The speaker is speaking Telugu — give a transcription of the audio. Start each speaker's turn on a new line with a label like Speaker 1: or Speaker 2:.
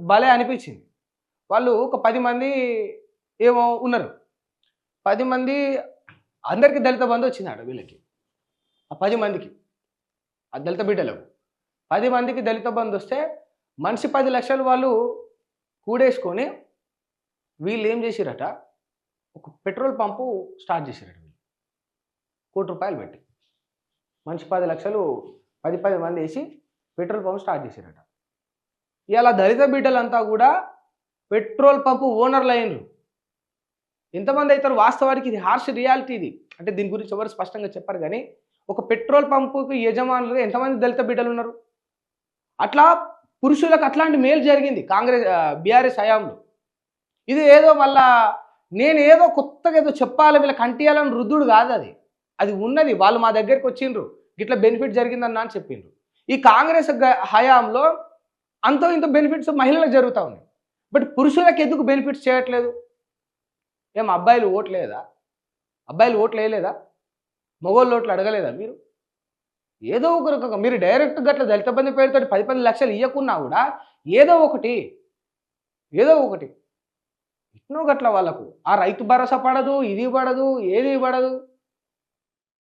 Speaker 1: భలే అనిపించింది. వాళ్ళు ఒక 10 మంది ఏమో ఉన్నారు. 10 మంది అందరికి దళిత బంధు వచ్చిందట వీళ్ళకి. ఆ 10 మందికి. ఆ దళిత బిడ్డలకు. 10 మందికి దళిత బంధొస్తే మనిషి 10,00,000 వాళ్ళు కూడేసుకొని వీళ్ళేం జేసిర్రట, ఒక పెట్రోల్ పంపు స్టార్ట్ జేసిర్రట వీళ్ళు. రూ. 1,00,00,000 పెట్టి. మనిషి 10,00,000 10 మందేసి పెట్రోల్ పంప్ స్టార్ట్ జేసిర్రట. ఇయాల దళిత బిడ్డలంతా గూడా పెట్రోల్ పంపు ఓనర్‌లయ్యిండ్రు. ఎంతమంది అయితారు వాస్తవానికి ఇది హార్ష్ రియాలిటీ ఇది. అంటే దీని గురించి ఎవరు స్పష్టంగా చెప్పరు గానీ, ఒక పెట్రోల్ పంపుకి యజమానులుగా ఎంతమంది దళిత బిడ్డలున్నారు? అట్లా పురుషులకు అట్లాంటి మేలు జరిగింది బీఆర్ఎస్ హయాంలో. ఇది ఏదో మళ్ళా నేనేదో కొత్తగా ఏదో చెప్పాలి వీళ్ళకి అంటియాలని రుద్దుడు కాదది. అది ఉన్నది. వాళ్ళు మా దగ్గరికొచ్చిండ్రు. గిట్ల బెనిఫిట్ జరిగిందన్నా అని చెప్పిండ్రు. ఈ కాంగ్రెస్ హయాంలో అంతో ఇంతో బెనిఫిట్స్ మహిళలకు జరుగుతా ఉన్నాయి. బట్ పురుషులకు ఎందుకు బెనిఫిట్స్ చేయట్లేదు? ఏం అబ్బాయిలు ఓట్లేదా? అబ్బాయిలు ఓట్లేయలేదా? మగోళ్ళు ఓట్లు అడగలేదా మీరు? ఏదో ఒకరు మీరు డైరెక్ట్ గట్ల దళిత బంధు పేరుతోటి 10 లక్షలు ఇయ్యకున్నా గూడా ఏదో ఒకటి, ఏదో ఒకటి ఇట్నో గట్ల వాళ్ళకు ఆ రైతు భరోసా పడదు, ఇది పడదు, ఏది పడదు.